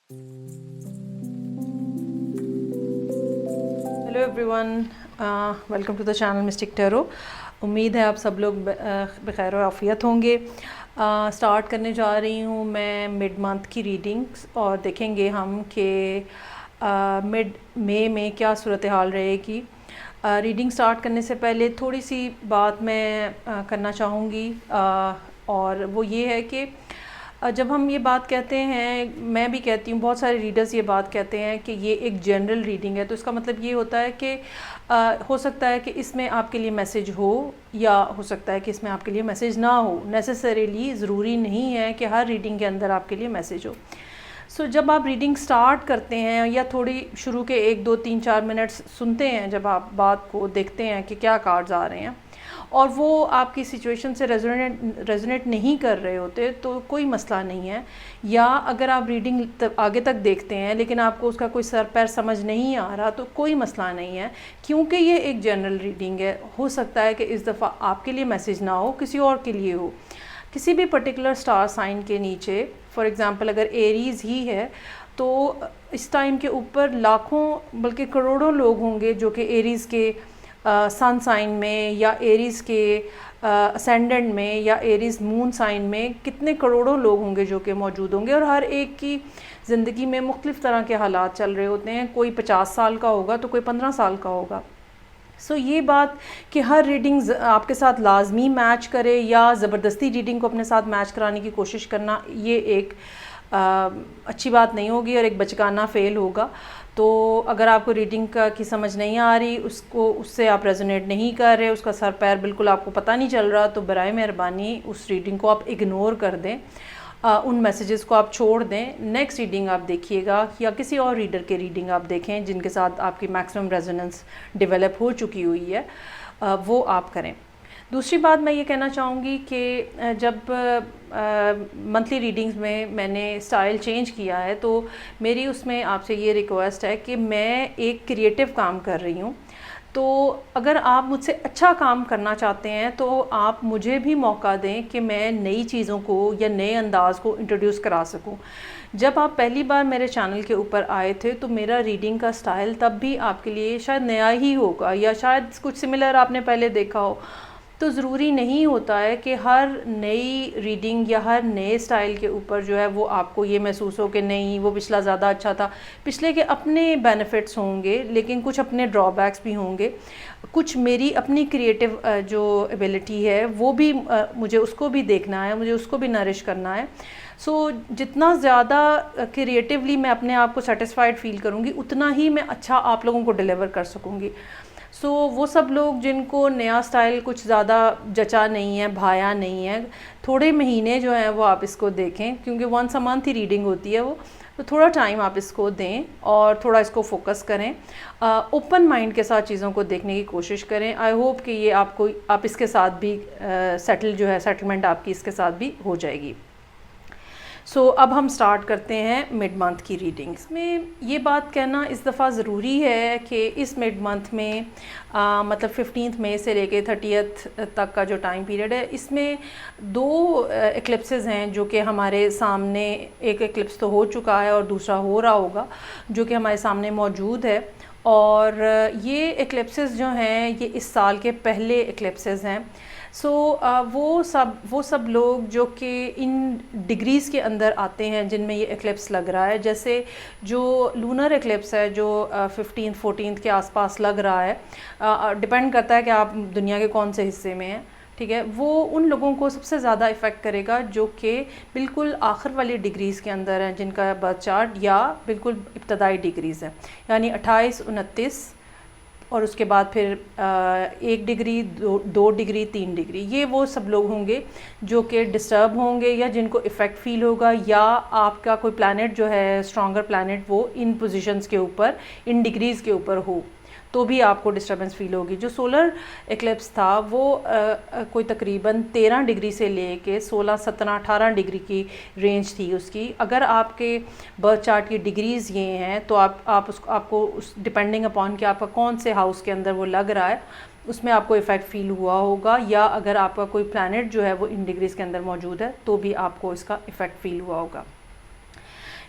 Hello everyone, welcome to the channel mystic tarot. उम्मीद है आप सब लोग बखैर आफियत होंगे। स्टार्ट करने जा रही हूँ मैं मिड मंथ की रीडिंग्स और देखेंगे हम कि मिड मई में क्या सूरत हाल रहेगी। रीडिंग स्टार्ट करने से पहले थोड़ी सी बात मैं करना चाहूँगी, और वो ये है कि जब हम ये बात कहते हैं, मैं भी कहती हूँ, बहुत सारे रीडर्स ये बात कहते हैं कि ये एक जनरल रीडिंग है, तो इसका मतलब ये होता है कि हो सकता है कि इसमें आपके लिए मैसेज हो या हो सकता है कि इसमें आपके लिए मैसेज ना हो। नेसेसरीली ज़रूरी नहीं है कि हर रीडिंग के अंदर आपके लिए मैसेज हो। जब आप रीडिंग स्टार्ट करते हैं या थोड़ी शुरू के 1 2 3 4 मिनट्स सुनते हैं, जब आप बात को देखते हैं कि क्या कार्ड्स आ रहे हैं और वो आपकी सिचुएशन से रेजोनेट नहीं कर रहे होते, तो कोई मसला नहीं है। या अगर आप रीडिंग आगे तक देखते हैं लेकिन आपको उसका कोई सर पैर समझ नहीं आ रहा, तो कोई मसला नहीं है, क्योंकि ये एक जनरल रीडिंग है। हो सकता है कि इस दफ़ा आपके लिए मैसेज ना हो, किसी और के लिए हो। किसी भी पर्टिकुलर स्टार साइन के नीचे, फॉर एग्ज़ाम्पल अगर एरीज़ ही है, तो इस टाइम के ऊपर लाखों बल्कि करोड़ों लोग होंगे जो कि एरीज़ के सन साइन में या एरीज़ के असेंडेंट में या एरीज़ मून साइन में कितने करोड़ों लोग होंगे जो कि मौजूद होंगे, और हर एक की ज़िंदगी में मुख्तलिफ़ तरह के हालात चल रहे होते हैं। कोई 50 साल का होगा तो कोई 15 साल का होगा। ये बात कि हर रीडिंग आपके साथ लाजमी मैच करे या ज़बरदस्ती रीडिंग को अपने साथ मैच कराने की कोशिश करना, ये एक अच्छी बात नहीं होगी और एक बचकाना फ़ेल होगा। तो अगर आपको रीडिंग की समझ नहीं आ रही, उससे आप रेजोनेट नहीं कर रहे, उसका सर पैर बिल्कुल आपको पता नहीं चल रहा, तो बराए मेहरबानी उस रीडिंग को आप इग्नोर कर दें। उन मैसेजेस को आप छोड़ दें। नेक्स्ट रीडिंग आप देखिएगा या किसी और रीडर के रीडिंग आप देखें जिनके साथ आपकी मैक्सिमम रेजोनेंस डेवलप हो चुकी हुई है, वो आप करें। दूसरी बात मैं ये कहना चाहूँगी कि जब मंथली रीडिंग्स में मैंने स्टाइल चेंज किया है, तो मेरी उसमें आपसे ये रिक्वेस्ट है कि मैं एक क्रिएटिव काम कर रही हूँ। तो अगर आप मुझसे अच्छा काम करना चाहते हैं तो आप मुझे भी मौका दें कि मैं नई चीज़ों को या नए अंदाज़ को इंट्रोड्यूस करा सकूं। जब आप पहली बार मेरे चैनल के ऊपर आए थे तो मेरा रीडिंग का स्टाइल तब भी आपके लिए शायद नया ही होगा, या शायद कुछ सिमिलर आपने पहले देखा हो। तो ज़रूरी नहीं होता है कि हर नई रीडिंग या हर नए स्टाइल के ऊपर जो है वो आपको ये महसूस हो कि नहीं वो पिछला ज़्यादा अच्छा था। पिछले के अपने बेनिफिट्स होंगे लेकिन कुछ अपने ड्रॉबैक्स भी होंगे। कुछ मेरी अपनी क्रिएटिव जो एबिलिटी है वो भी मुझे उसको भी देखना है, मुझे उसको भी नरिश करना है। जितना ज़्यादा क्रिएटिवली मैं अपने आप को सेटिस्फाइड फील करूँगी, उतना ही मैं अच्छा आप लोगों को डिलीवर कर सकूँगी। वो सब लोग जिनको नया स्टाइल कुछ ज़्यादा जचा नहीं है, भाया नहीं है, थोड़े महीने जो हैं वो आप इसको देखें, क्योंकि वंस अ मंथ ही रीडिंग होती है वो, तो थोड़ा टाइम आप इसको दें और थोड़ा इसको फोकस करें। ओपन माइंड के साथ चीज़ों को देखने की कोशिश करें। आई होप कि ये आप इसके साथ भी सेटलमेंट आपकी इसके साथ भी हो जाएगी। अब हम स्टार्ट करते हैं मिड मंथ की रीडिंग्स में। ये बात कहना इस दफ़ा ज़रूरी है कि इस मिड मंथ में मतलब 15 मई से लेके 30 तक का जो टाइम पीरियड है, इसमें 2 एक्लिप्सेस हैं जो कि हमारे सामने, एक एक्लिप्स तो हो चुका है और दूसरा हो रहा होगा, जो कि हमारे सामने मौजूद है। और ये एक्लिप्सेस जो हैं ये इस साल के पहले एक्लिप्सेस हैं। वो सब लोग जो कि इन डिग्रीज़ के अंदर आते हैं जिनमें ये एक्लिप्स लग रहा है, जैसे जो लूनर एक्लिप्स है जो 15-14 के आसपास लग रहा है, डिपेंड करता है कि आप दुनिया के कौन से हिस्से में हैं, ठीक है। वो उन लोगों को सबसे ज़्यादा इफ़ेक्ट करेगा जो कि बिल्कुल आखिर वाली डिग्रीज़ के अंदर हैं, जिनका बर्थ चार्ट या बिल्कुल इब्तदाई डिग्रीज़ है, यानी 28, 29 और उसके बाद फिर 1 डिग्री, 2 डिग्री, 3 डिग्री। ये वो सब लोग होंगे जो कि डिस्टर्ब होंगे या जिनको इफ़ेक्ट फील होगा, या आपका कोई प्लैनेट जो है स्ट्रॉन्गर प्लैनेट वो इन पोजीशंस के ऊपर, इन डिग्रीज़ के ऊपर हो, तो भी आपको डिस्टर्बेंस फील होगी। जो सोलर एक्लिप्स था वो कोई तकरीबन 13 डिग्री से लेके 16, 17, 18 डिग्री की रेंज थी उसकी। अगर आपके बर्थ चार्ट की डिग्रीज़ ये हैं तो आपको उस डिपेंडिंग अपॉन कि आपका कौन से हाउस के अंदर वो लग रहा है, उसमें आपको इफ़ेक्ट फील हुआ होगा, या अगर आपका कोई प्लैनेट जो है वो इन डिग्रीज़ के अंदर मौजूद है तो भी आपको इसका इफ़ेक्ट फील हुआ होगा।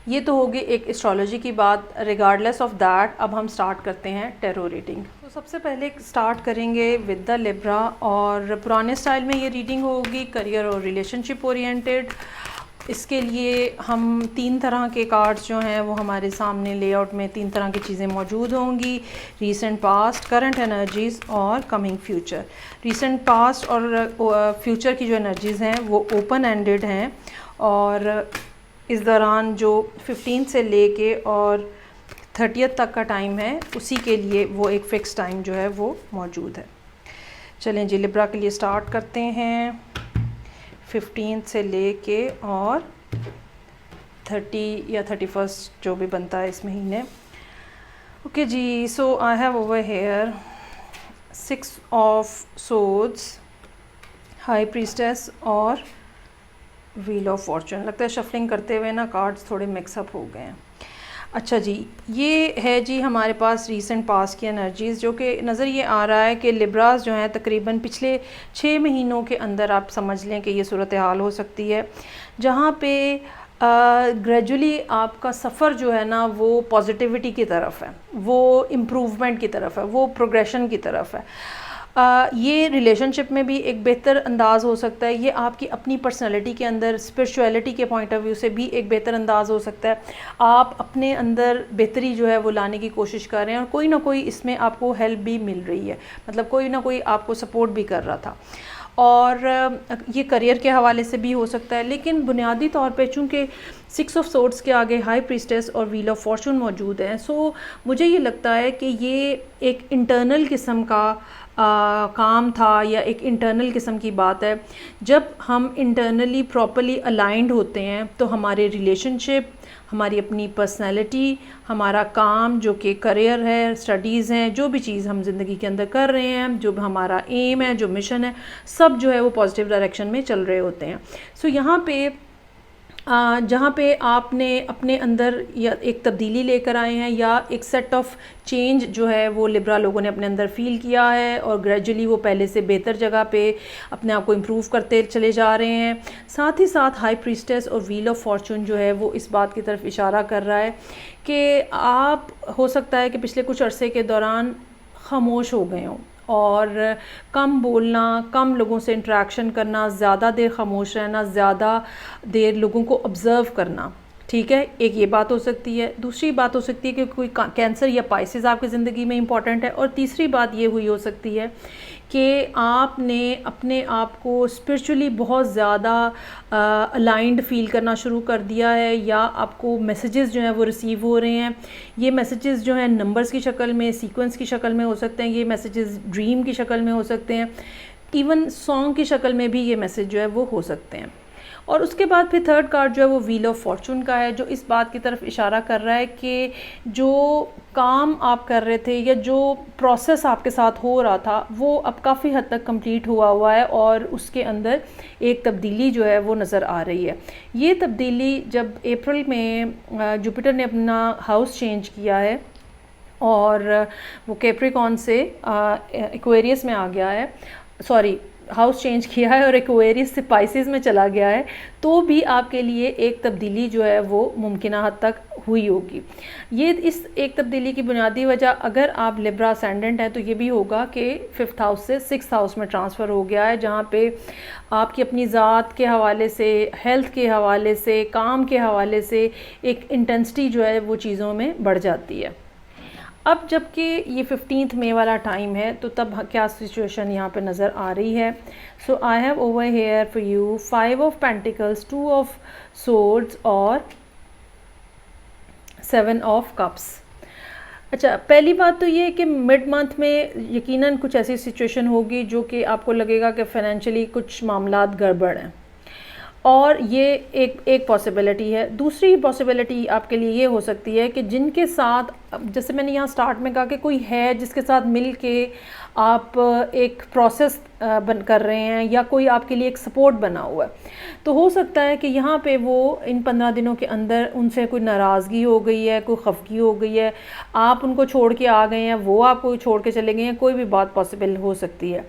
ये तो होगी एक एस्ट्रोलॉजी की बात। रिगार्डलेस ऑफ दैट अब हम स्टार्ट करते हैं टैरो रीडिंग। तो सबसे पहले स्टार्ट करेंगे विद द लिब्रा, और पुराने स्टाइल में ये रीडिंग होगी करियर और रिलेशनशिप ओरिएंटेड। इसके लिए हम 3 तरह के कार्ड्स जो हैं वो हमारे सामने लेआउट में 3 तरह की चीज़ें मौजूद होंगी। रीसेंट पास्ट, करंट एनर्जीज़ और कमिंग फ्यूचर। रीसेंट पास्ट और फ्यूचर की जो एनर्जीज़ हैं वो ओपन एंडेड हैं, और इस दौरान जो 15 से लेके और 30 तक का टाइम है उसी के लिए वो एक फ़िक्स टाइम जो है वो मौजूद है। चलें जी, लिब्रा के लिए स्टार्ट करते हैं। 15 से लेके और 30 या 31 जो भी बनता है इस महीने। ओके जी, so I have over here 6 of swords, high priestess और व्हील ऑफ फॉर्चून। लगता है शफलिंग करते हुए ना कार्ड्स थोड़े मिक्सअप हो गए हैं। अच्छा जी, ये है जी हमारे पास रीसेंट पास की एनर्जीज़, जो कि नज़र ये आ रहा है कि लिब्रास जो हैं तकरीबन पिछले 6 महीनों के अंदर आप समझ लें कि ये सूरत हाल हो सकती है, जहाँ पे ग्रेजुअली आपका सफ़र जो है ना वो पॉजिटिविटी की तरफ है, वो इम्प्रूवमेंट की तरफ है, वो प्रोग्रेशन की तरफ है। ये रिलेशनशिप में भी एक बेहतर अंदाज़ हो सकता है, ये आपकी अपनी पर्सनालिटी के अंदर स्पिरिचुअलिटी के पॉइंट ऑफ व्यू से भी एक बेहतर अंदाज़ हो सकता है। आप अपने अंदर बेहतरी जो है वो लाने की कोशिश कर रहे हैं, और कोई ना कोई इसमें आपको हेल्प भी मिल रही है, मतलब कोई ना कोई आपको सपोर्ट भी कर रहा था। और ये करियर के हवाले से भी हो सकता है, लेकिन बुनियादी तौर पे चूँकि 6 ऑफ सोर्ड्स के आगे हाई प्रीस्टेस और व्हील ऑफ फॉर्चून मौजूद हैं, सो मुझे ये लगता है कि ये एक इंटरनल किस्म का काम था, या एक इंटरनल किस्म की बात है। जब हम इंटरनली प्रॉपर्ली अलाइंड होते हैं तो हमारे रिलेशनशिप, हमारी अपनी पर्सनैलिटी, हमारा काम जो कि करियर है, स्टडीज़ हैं, जो भी चीज़ हम ज़िंदगी के अंदर कर रहे हैं, जो हमारा एम है, जो मिशन है, सब जो है वो पॉजिटिव डायरेक्शन में चल रहे होते हैं। सो यहाँ पे जहाँ पे आपने अपने अंदर या एक तब्दीली लेकर आए हैं, या एक सेट ऑफ चेंज जो है वो लिब्रा लोगों ने अपने अंदर फ़ील किया है, और ग्रेजुअली वो पहले से बेहतर जगह पे अपने आप को इम्प्रूव करते चले जा रहे हैं। साथ ही साथ हाई प्रीस्टेस और व्हील ऑफ फॉर्चून जो है वो इस बात की तरफ इशारा कर रहा है कि आप हो सकता है कि पिछले कुछ अरसे के दौरान खामोश हो गए हों, और कम बोलना, कम लोगों से इंटरेक्शन करना, ज़्यादा देर खामोश रहना, ज़्यादा देर लोगों को ऑब्ज़र्व करना, ठीक है, एक ये बात हो सकती है। दूसरी बात हो सकती है कि कोई कैंसर या पाइसेस आपकी ज़िंदगी में इंपॉर्टेंट है। और तीसरी बात ये हुई हो सकती है कि आपने अपने आप को स्पिरिचुअली बहुत ज़्यादा अलाइंड फ़ील करना शुरू कर दिया है, या आपको मैसेजेस जो हैं वो रिसीव हो रहे हैं। ये मैसेजेस जो हैं नंबर्स की शक्ल में, सीक्वेंस की शक्ल में हो सकते हैं, ये मैसेजेस ड्रीम की शक्ल में हो सकते हैं, इवन सॉन्ग की शक्ल में भी ये मैसेज जो है वो हो सकते हैं। और उसके बाद फिर थर्ड कार्ड जो है वो व्हील ऑफ फॉर्चून का है, जो इस बात की तरफ इशारा कर रहा है कि जो काम आप कर रहे थे, या जो प्रोसेस आपके साथ हो रहा था, वो अब काफ़ी हद तक कंप्लीट हुआ है, और उसके अंदर एक तब्दीली जो है वो नज़र आ रही है। ये तब्दीली जब अप्रैल में जुपिटर ने अपना हाउस चेंज किया है, और वो कैप्रिकॉन से एक्वेरियस में आ गया है, सॉरी हाउस चेंज किया है और एक्वेरियस से पाइसेस में चला गया है, तो भी आपके लिए एक तब्दीली जो है वो मुमकिन हद तक हुई होगी। ये इस एक तब्दीली की बुनियादी वजह, अगर आप लिब्रा असेंडेंट हैं तो ये भी होगा कि 5th हाउस से 6th हाउस में ट्रांसफ़र हो गया है, जहाँ पे आपकी अपनी ज़ात के हवाले से, हेल्थ के हवाले से, काम के हवाले से एक इंटेंसिटी जो है वो चीज़ों में बढ़ जाती है। अब जबकि ये 15th मई वाला टाइम है, तो तब क्या सिचुएशन यहाँ पे नज़र आ रही है। So I have over here for you 5 of pentacles, 2 of swords और 7 ऑफ कप्स। अच्छा, पहली बात तो ये है कि मिड मंथ में यकीनन कुछ ऐसी सिचुएशन होगी जो कि आपको लगेगा कि फ़ाइनेंशियली कुछ मामलात गड़बड़ हैं, और ये एक पॉसिबिलिटी है। दूसरी पॉसिबिलिटी आपके लिए ये हो सकती है कि जिनके साथ, जैसे मैंने यहाँ स्टार्ट में कहा कि कोई है जिसके साथ मिल के आप एक प्रोसेस कर रहे हैं, या कोई आपके लिए एक सपोर्ट बना हुआ है, तो हो सकता है कि यहाँ पे वो इन 15 दिनों के अंदर उनसे कोई नाराज़गी हो गई है, कोई खफगी हो गई है, आप उनको छोड़ के आ गए हैं, वो आपको छोड़ के चले गए हैं, कोई भी बात पॉसिबल हो सकती है।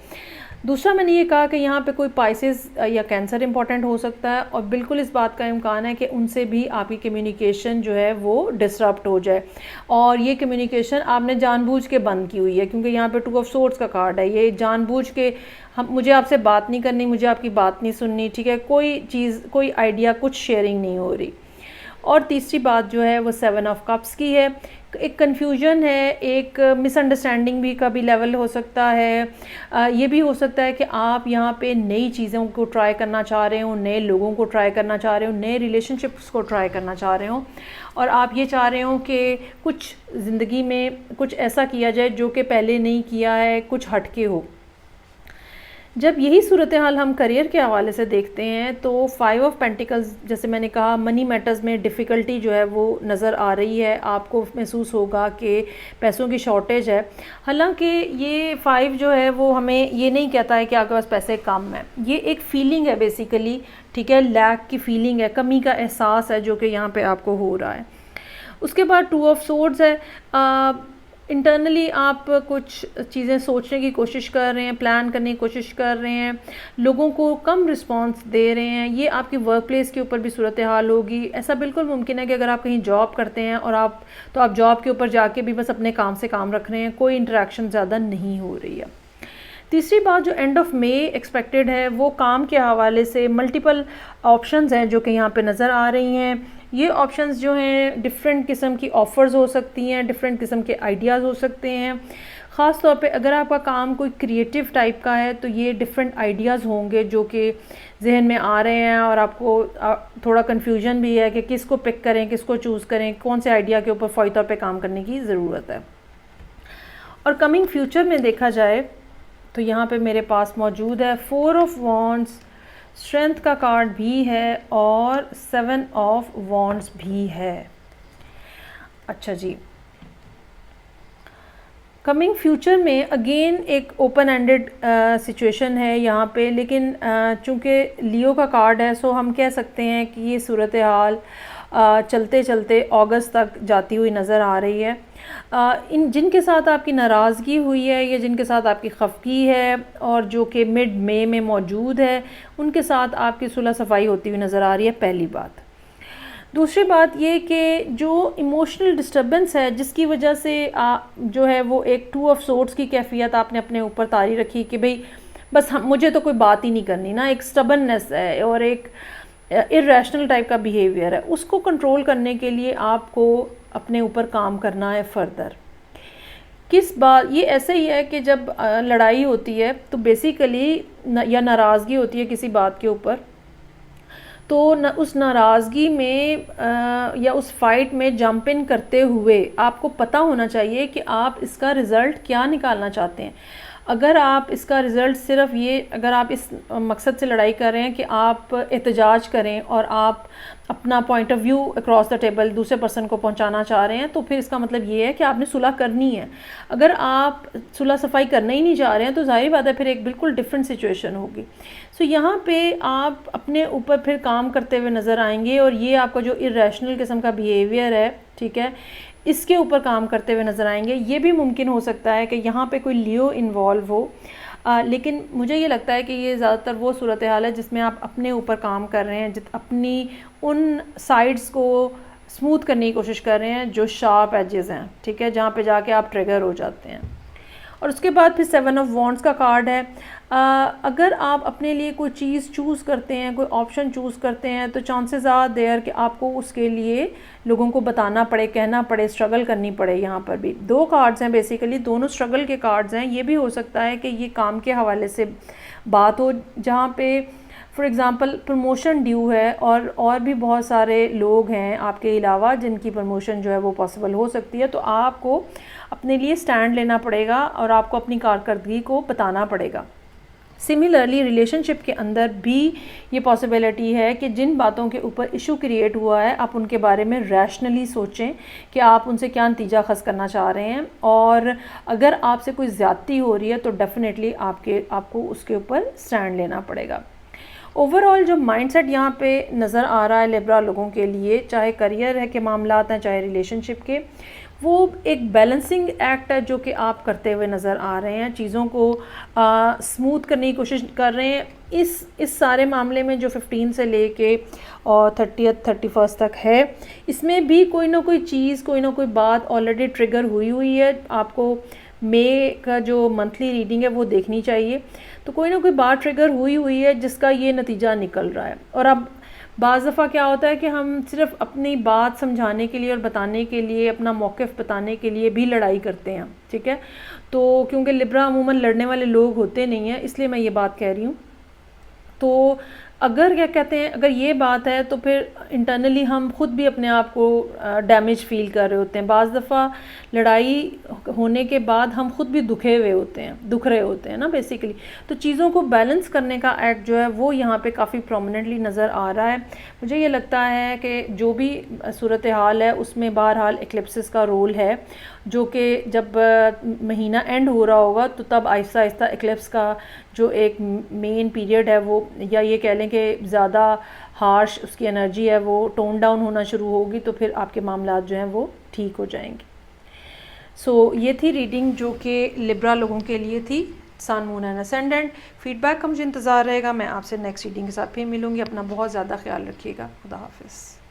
दूसरा मैंने ये कहा कि यहाँ पे कोई पाइसेस या कैंसर इंपॉर्टेंट हो सकता है, और बिल्कुल इस बात का इम्कान है कि उनसे भी आपकी कम्युनिकेशन जो है वो डिसरप्ट हो जाए, और ये कम्युनिकेशन आपने जानबूझ के बंद की हुई है, क्योंकि यहाँ पे 2 ऑफ सोर्ड्स का कार्ड है। ये जानबूझ के मुझे आपसे बात नहीं करनी, मुझे आपकी बात नहीं सुननी, ठीक है, कोई चीज़, कोई आइडिया, कुछ शेयरिंग नहीं हो रही। और तीसरी बात जो है वो 7 ऑफ कप्स की है। एक कन्फ्यूजन है, एक मिसअंडरस्टैंडिंग भी का भी लेवल हो सकता है। ये भी हो सकता है कि आप यहाँ पे नई चीज़ों को ट्राई करना चाह रहे हो, नए लोगों को ट्राई करना चाह रहे हो, नए रिलेशनशिप्स को ट्राई करना चाह रहे हो, और आप ये चाह रहे हो कि कुछ ज़िंदगी में कुछ ऐसा किया जाए जो कि पहले नहीं किया है, कुछ हटके हो। जब यही सूरत हाल हम करियर के हवाले से देखते हैं तो 5 ऑफ पेंटिकल्स, जैसे मैंने कहा, मनी मैटर्स में डिफ़िकल्टी जो है वो नज़र आ रही है। आपको महसूस होगा कि पैसों की शॉर्टेज है। हालांकि ये 5 जो है वो हमें ये नहीं कहता है कि आपके पास पैसे कम है, ये एक फ़ीलिंग है बेसिकली, ठीक है, लैक की फ़ीलिंग है, कमी का एहसास है जो कि यहाँ पे आपको हो रहा है। उसके बाद 2 ऑफ सोर्ड्स है। इंटरनली आप कुछ चीज़ें सोचने की कोशिश कर रहे हैं, प्लान करने की कोशिश कर रहे हैं, लोगों को कम रिस्पांस दे रहे हैं। ये आपकी वर्क प्लेस के ऊपर भी सूरत हाल होगी। ऐसा बिल्कुल मुमकिन है कि अगर आप कहीं जॉब करते हैं और आप जॉब के ऊपर जाके भी बस अपने काम से काम रख रहे हैं, कोई इंटरेक्शन ज़्यादा नहीं हो रही है। तीसरी बात जो एंड ऑफ मई एक्सपेक्टेड है वो काम के हवाले से मल्टीपल ऑप्शंस हैं जो कि यहाँ पे नज़र आ रही हैं। ये ऑप्शंस जो हैं डिफरेंट किस्म की ऑफ़र्स हो सकती हैं, डिफरेंट किस्म के आइडियाज़ हो सकते हैं। ख़ास तौर पे अगर आपका काम कोई क्रिएटिव टाइप का है तो ये डिफरेंट आइडियाज़ होंगे जो कि जहन में आ रहे हैं, और आपको थोड़ा कन्फ्यूजन भी है कि किसको पिक करें, किसको चूज़ करें, कौन से आइडिया के ऊपर फ़ौरी तौर पे काम करने की ज़रूरत है। और कमिंग फ्यूचर में देखा जाए तो यहाँ पे मेरे पास मौजूद है 4 ऑफ वॉन्ड्स, स्ट्रेंथ का कार्ड भी है, और 7 ऑफ वॉन्ड्स भी है। अच्छा जी, कमिंग फ्यूचर में अगेन एक ओपन एंडेड सिचुएशन है यहाँ पे, लेकिन चूँकि लियो का कार्ड है सो हम कह सकते हैं कि ये सूरत हाल चलते चलते अगस्त तक जाती हुई नज़र आ रही है। इन जिनके साथ आपकी नाराज़गी हुई है या जिनके साथ आपकी खफगी है और जो कि मिड मई में मौजूद है, उनके साथ आपकी सुलह सफाई होती हुई नज़र आ रही है, पहली बात। दूसरी बात ये कि जो इमोशनल डिस्टर्बेंस है जिसकी वजह से जो है वो एक 2 ऑफ सोर्ड्स की कैफियत आपने अपने ऊपर तारी रखी कि भाई बस मुझे तो कोई बात ही नहीं करनी ना, एक स्टबननेस है और एक इर्रेशनल टाइप का बिहेवियर है, उसको कंट्रोल करने के लिए आपको अपने ऊपर काम करना है फर्दर। किस बात, ये ऐसे ही है कि जब लड़ाई होती है तो बेसिकली या नाराज़गी होती है किसी बात के ऊपर, तो उस नाराज़गी में या उस फाइट में जंप इन करते हुए आपको पता होना चाहिए कि आप इसका रिज़ल्ट क्या निकालना चाहते हैं। अगर आप इसका रिज़ल्ट सिर्फ ये, अगर आप इस मकसद से लड़ाई कर रहे हैं कि आप एहतजाज करें और आप अपना point of view across the table दूसरे पर्सन को पहुंचाना चाह रहे हैं, तो फिर इसका मतलब ये है कि आपने सुलह करनी है। अगर आप सुलह सफाई करना ही नहीं चाह रहे हैं तो जाहिर बात है फिर एक बिल्कुल डिफरेंट सिचुएशन होगी। सो यहाँ पे आप अपने ऊपर फिर काम करते हुए नज़र आएंगे, और ये आपका जो इर्रेशनल किस्म का बिहेवियर है, ठीक है, इसके ऊपर काम करते हुए नज़र आएंगे। ये भी मुमकिन हो सकता है कि यहाँ पे कोई लियो इन्वॉल्व हो, लेकिन मुझे ये लगता है कि ये ज़्यादातर वो सूरत हाल है जिसमें आप अपने ऊपर काम कर रहे हैं, अपनी उन साइड्स को स्मूथ करने की कोशिश कर रहे हैं जो शार्प एजेस हैं, ठीक है, जहाँ पे जाके आप ट्रिगर हो जाते हैं। और उसके बाद फिर 7 ऑफ वॉन्ड्स का कार्ड है। अगर आप अपने लिए कोई चीज़ चूज़ करते हैं, कोई ऑप्शन चूज़ करते हैं, तो चांसेस आर देयर कि आपको उसके लिए लोगों को बताना पड़े, कहना पड़े, स्ट्रगल करनी पड़े। यहाँ पर भी 2 कार्ड्स हैं, बेसिकली दोनों स्ट्रगल के कार्ड्स हैं। ये भी हो सकता है कि ये काम के हवाले से बात हो, जहाँ पे फॉर एग्ज़ाम्पल प्रमोशन ड्यू है, और भी बहुत सारे लोग हैं आपके अलावा जिनकी प्रमोशन जो है वो पॉसिबल हो सकती है। तो आपको अपने लिए स्टैंड लेना पड़ेगा और आपको अपनी कारकर्दगी को बताना पड़ेगा। सिमिलरली रिलेशनशिप के अंदर भी ये पॉसिबिलिटी है कि जिन बातों के ऊपर इशू क्रिएट हुआ है आप उनके बारे में रैशनली सोचें कि आप उनसे क्या नतीजा खस करना चाह रहे हैं, और अगर आपसे कोई ज़्यादती हो रही है तो डेफिनेटली आपको उसके ऊपर स्टैंड लेना पड़ेगा। ओवरऑल जो माइंडसेट यहाँ पे नज़र आ रहा है लिब्रा लोगों के लिए, चाहे करियर है के मामलात हैं चाहे रिलेशनशिप के, वो एक बैलेंसिंग एक्ट है जो कि आप करते हुए नज़र आ रहे हैं, चीज़ों को स्मूथ करने की कोशिश कर रहे हैं। इस सारे मामले में जो 15 से लेके और 31 तक है, इसमें भी कोई ना कोई चीज़, कोई ना कोई बात ऑलरेडी ट्रिगर हुई है। आपको मई का जो मंथली रीडिंग है वो देखनी चाहिए, तो कोई ना कोई बात ट्रिगर हुई है जिसका ये नतीजा निकल रहा है। और अब बाज़ दफ़ा क्या होता है कि हम सिर्फ अपनी बात समझाने के लिए और बताने के लिए, अपना मौक़िफ़ बताने के लिए भी लड़ाई करते हैं, ठीक है। तो क्योंकि लिब्रा अमूमन लड़ने वाले लोग होते नहीं हैं, इसलिए मैं ये बात कह रही हूँ। तो अगर क्या कहते हैं, अगर ये बात है तो फिर इंटरनली हम ख़ुद भी अपने आप को डैमेज फ़ील कर रहे होते हैं। बाज़ दफ़ा लड़ाई होने के बाद हम ख़ुद भी दुख रहे होते हैं ना बेसिकली। तो चीज़ों को बैलेंस करने का एक्ट जो है वो यहाँ पे काफ़ी प्रोमिनेंटली नज़र आ रहा है। मुझे ये लगता है कि जो भी सूरत हाल है उसमें बहरहाल एक्लिप्सिस का रोल है, जो कि जब महीना एंड हो रहा होगा तो तब आहिस्ता आहिस्ता एक्लिप्स का जो एक मेन पीरियड है वो, या ये कह लें कि ज़्यादा हार्श उसकी एनर्जी है वो टोन डाउन होना शुरू होगी, तो फिर आपके मामलात जो हैं वो ठीक हो जाएंगे। सो ये थी रीडिंग जो कि लिब्रा लोगों के लिए थी, sun moon and ascendant. Feedback का मुझे इंतज़ार रहेगा। मैं आपसे नेक्स्ट रीडिंग के साथ फिर मिलूँगी। अपना बहुत ज़्यादा ख्याल रखिएगा। खुदा हाफिज़।